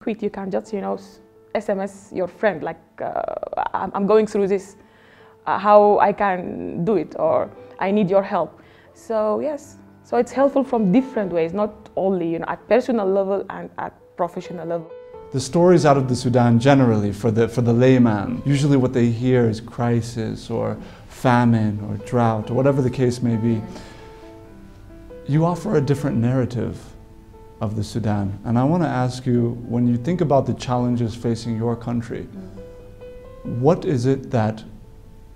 quit, you can just, SMS your friend, like, I'm going through this, how I can do it, or I need your help. So yes, so it's helpful from different ways, not only, at personal level and at professional level. The stories out of the Sudan generally, for the layman, usually what they hear is crisis or famine or drought or whatever the case may be. You offer a different narrative of the Sudan. And I want to ask you, when you think about the challenges facing your country, what is it that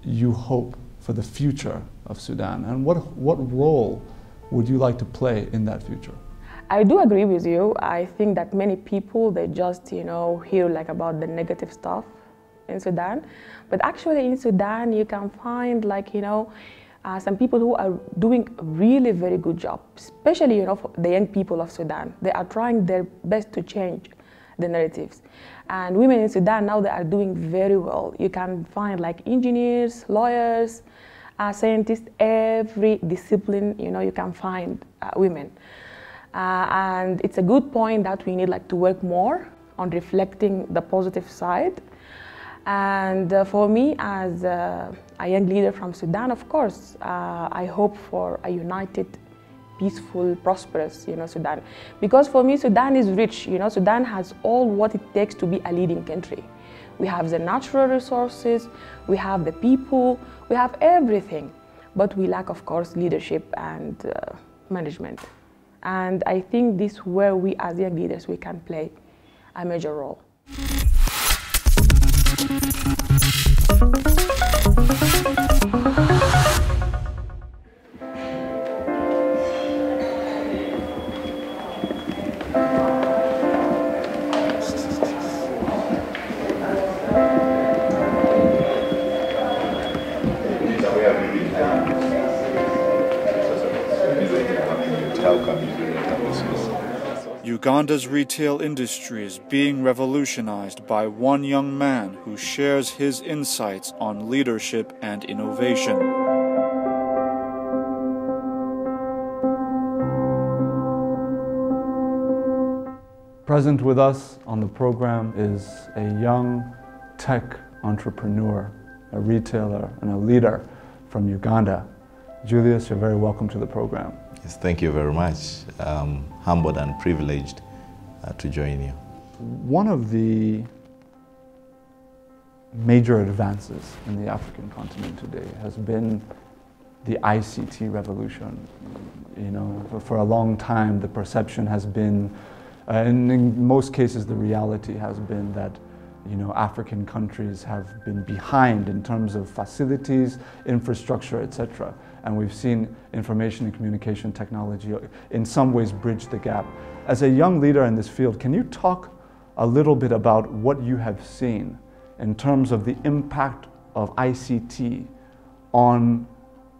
you hope for the future of Sudan? And what role would you like to play in that future? I do agree with you. I think that many people, they just, hear like about the negative stuff in Sudan. But actually in Sudan, you can find like, some people who are doing a really very good job, especially, for the young people of Sudan. They are trying their best to change the narratives. And women in Sudan now, they are doing very well. You can find like engineers, lawyers, scientists, every discipline, you can find women. And it's a good point that we need like to work more on reflecting the positive side. And for me, as a young leader from Sudan, of course, I hope for a united, peaceful, prosperous, Sudan. Because for me, Sudan is rich. Sudan has all what it takes to be a leading country. We have the natural resources, we have the people, we have everything. But we lack, of course, leadership and management. And I think this is where we, as young leaders, we can play a major role. Uganda's retail industry is being revolutionized by one young man who shares his insights on leadership and innovation. Present with us on the program is a young tech entrepreneur, a retailer, and a leader from Uganda. Julius, you're very welcome to the program. Yes, thank you very much. Humbled and privileged to join you. One of the major advances in the African continent today has been the ICT revolution. For a long time, the perception has been, and in most cases, the reality has been that African countries have been behind in terms of facilities, infrastructure, etc. And we've seen information and communication technology in some ways bridge the gap. As a young leader in this field, can you talk a little bit about what you have seen in terms of the impact of ICT on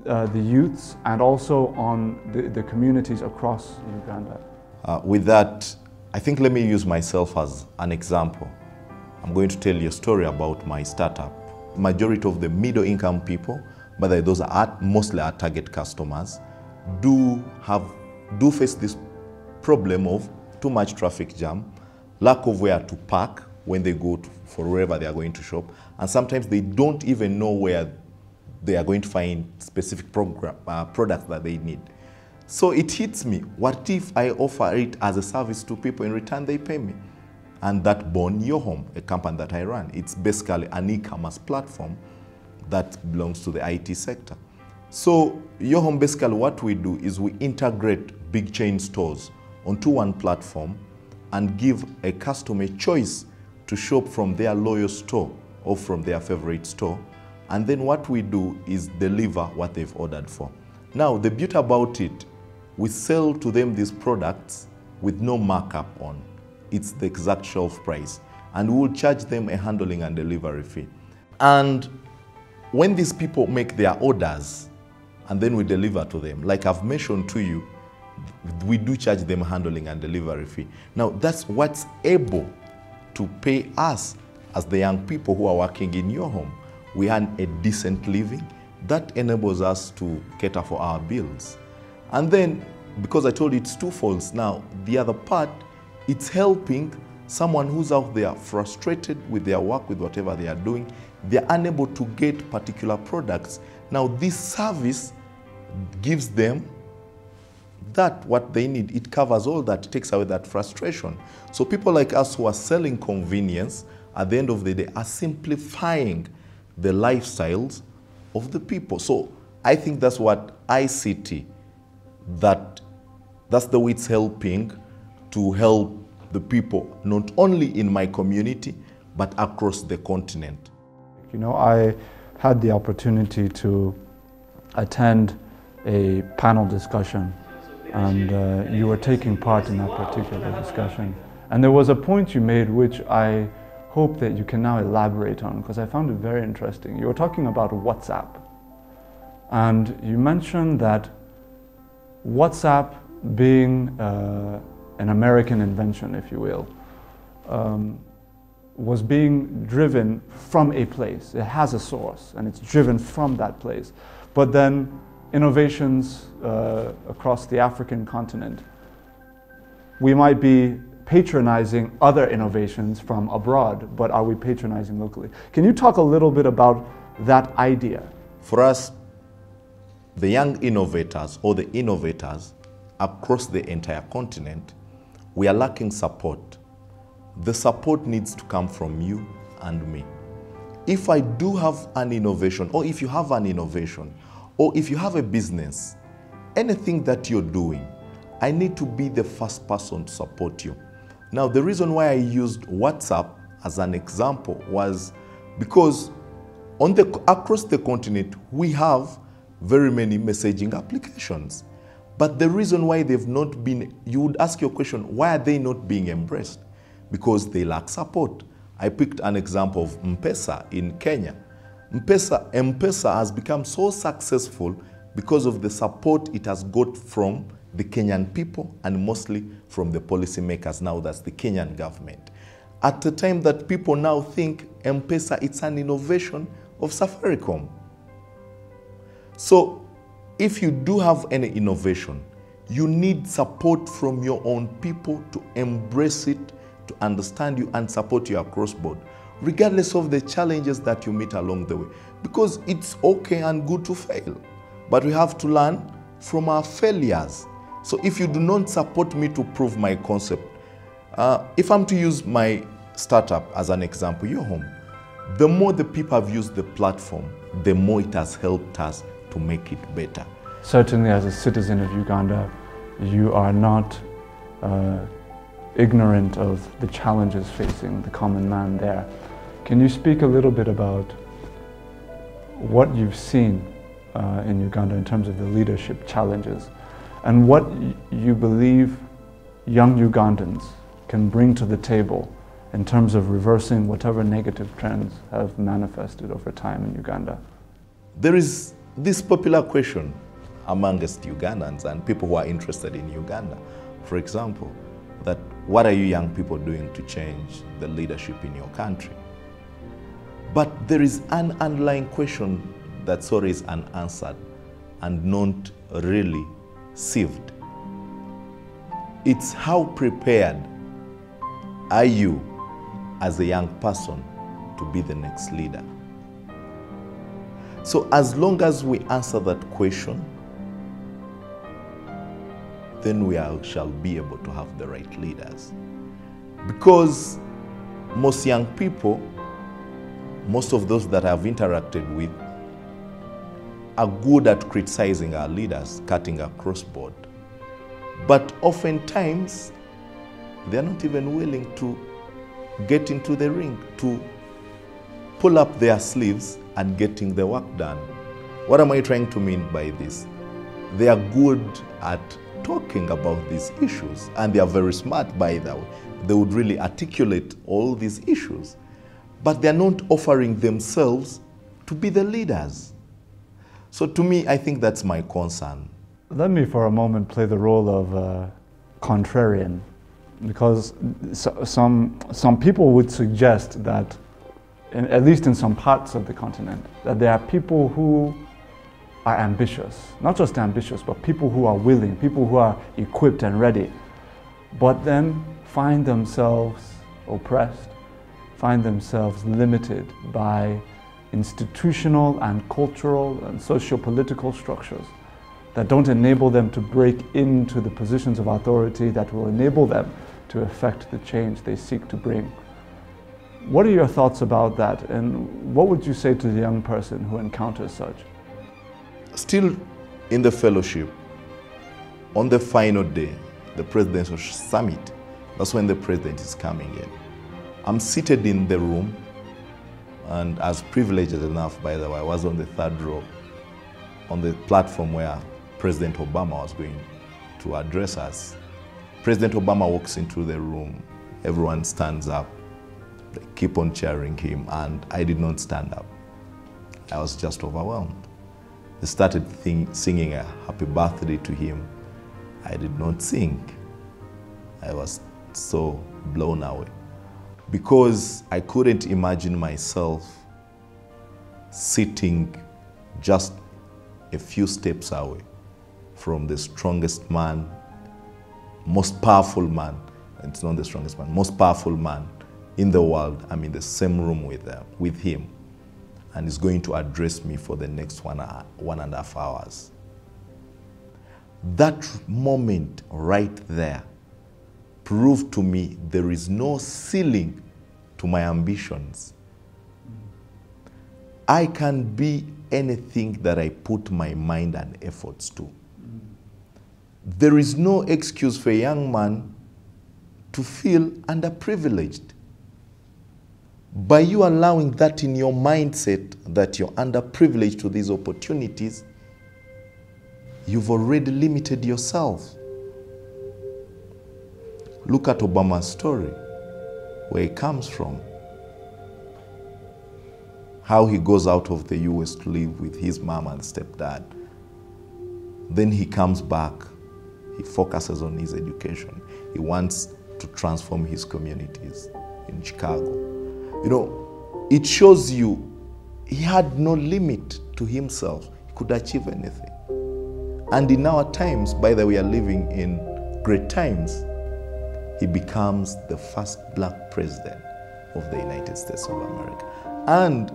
the youths and also on the communities across Uganda? With that, I think let me use myself as an example. I'm going to tell you a story about my startup. Majority of the middle-income people, but those are mostly our target customers, do face this problem of too much traffic jam, lack of where to park when they go for wherever they are going to shop, and sometimes they don't even know where they are going to find specific products that they need. So it hits me, what if I offer it as a service to people, in return they pay me? And that born Your Home, a company that I run. It's basically an e-commerce platform that belongs to the IT sector. So Your Home, basically what we do is we integrate big chain stores onto one platform and give a customer choice to shop from their loyal store or from their favorite store. And then what we do is deliver what they've ordered for. Now, the beauty about it, we sell to them these products with no markup on. It's the exact shelf price. And we will charge them a handling and delivery fee. And when these people make their orders and then we deliver to them, like I've mentioned to you, we do charge them handling and delivery fee. Now, that's what's able to pay us as the young people who are working in Your Home. We earn a decent living. That enables us to cater for our bills. And then, because I told you it's twofold now, the other part, it's helping someone who's out there frustrated with their work, with whatever they are doing, they're unable to get particular products. Now this service gives them that what they need. It covers all that, takes away that frustration. So people like us who are selling convenience, at the end of the day, are simplifying the lifestyles of the people. So I think that's what ICT, that's the way it's helping to help the people, not only in my community, but across the continent. You know, I had the opportunity to attend a panel discussion, and you were taking part in that particular discussion. And there was a point you made which I hope that you can now elaborate on, because I found it very interesting. You were talking about WhatsApp, and you mentioned that WhatsApp, being an American invention, if you will, was being driven from a place. It has a source, and it's driven from that place. But then innovations across the African continent, we might be patronizing other innovations from abroad, but are we patronizing locally? Can you talk a little bit about that idea? For us, the young innovators or the innovators across the entire continent, we are lacking support. The support needs to come from you and me. If I do have an innovation, or if you have an innovation, or if you have a business, anything that you're doing, I need to be the first person to support you. Now, the reason why I used WhatsApp as an example was because across the continent, we have very many messaging applications. But the reason why they've not been, you would ask your question, why are they not being embraced? Because they lack support. I picked an example of M-Pesa in Kenya. M-Pesa has become so successful because of the support it has got from the Kenyan people and mostly from the policymakers. Now that's the Kenyan government. At the time that people now think M-Pesa, it's an innovation of Safaricom. So if you do have any innovation, you need support from your own people to embrace it, to understand you and support you across board, regardless of the challenges that you meet along the way. Because it's okay and good to fail, but we have to learn from our failures. So if you do not support me to prove my concept, if I'm to use my startup as an example, Your Home, the more the people have used the platform, the more it has helped us to make it better. Certainly, as a citizen of Uganda, you are not ignorant of the challenges facing the common man there. Can you speak a little bit about what you've seen in Uganda in terms of the leadership challenges, and what you believe young Ugandans can bring to the table in terms of reversing whatever negative trends have manifested over time in Uganda? There is this popular question amongst Ugandans and people who are interested in Uganda, for example, that what are you young people doing to change the leadership in your country? But there is an underlying question that's always unanswered and not really sieved. It's how prepared are you as a young person to be the next leader? So as long as we answer that question, then we shall be able to have the right leaders. Because most young people, most of those that I've interacted with, are good at criticizing our leaders, cutting across board. But oftentimes, they're not even willing to get into the ring, to pull up their sleeves and getting the work done. What am I trying to mean by this? They are good at talking about these issues, and they are very smart, by the way. They would really articulate all these issues, but they're not offering themselves to be the leaders. So to me, I think that's my concern. Let me for a moment play the role of contrarian, because some people would suggest that, at least in some parts of the continent, that there are people who are ambitious, not just ambitious, but people who are willing, people who are equipped and ready, but then find themselves oppressed, find themselves limited by institutional and cultural and socio-political structures that don't enable them to break into the positions of authority that will enable them to effect the change they seek to bring. What are your thoughts about that, and what would you say to the young person who encounters such? Still in the fellowship, on the final day, the presidential summit, that's when the president is coming in. I'm seated in the room, and as privileged enough, by the way, I was on the third row, on the platform where President Obama was going to address us. President Obama walks into the room, everyone stands up, they keep on cheering him, and I did not stand up. I was just overwhelmed. They started singing a happy birthday to him. I did not sing. I was so blown away because I couldn't imagine myself sitting just a few steps away from the strongest man, most powerful man, it's not the strongest man, most powerful man in the world. I'm in the same room with him, and he's going to address me for the next 1.5 hours. That moment right there proved to me there is no ceiling to my ambitions. I can be anything that I put my mind and efforts to. There is no excuse for a young man to feel underprivileged. By you allowing that in your mindset, that you're underprivileged to these opportunities, you've already limited yourself. Look at Obama's story, where he comes from. How he goes out of the US to live with his mom and stepdad. Then he comes back, he focuses on his education. He wants to transform his communities in Chicago. You know, it shows you he had no limit to himself. He could achieve anything. And in our times, by the way, we are living in great times, he becomes the first black president of the United States of America. And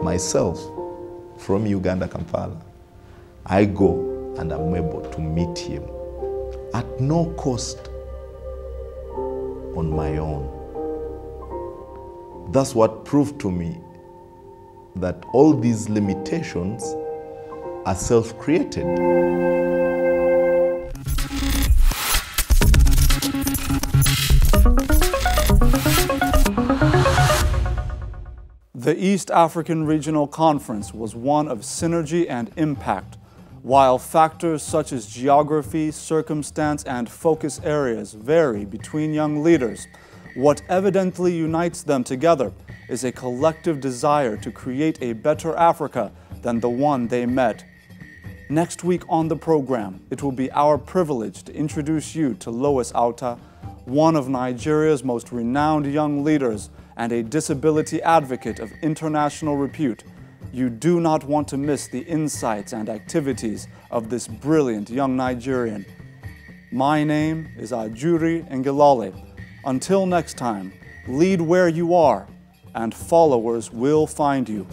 myself, from Uganda, Kampala, I go and I'm able to meet him at no cost on my own. That's what proved to me that all these limitations are self-created. The East African Regional Conference was one of synergy and impact. While factors such as geography, circumstance, and focus areas vary between young leaders, what evidently unites them together is a collective desire to create a better Africa than the one they met. Next week on the program, it will be our privilege to introduce you to Lois Auta, one of Nigeria's most renowned young leaders and a disability advocate of international repute. You do not want to miss the insights and activities of this brilliant young Nigerian. My name is Ajuri Ngelale. Until next time, lead where you are, and followers will find you.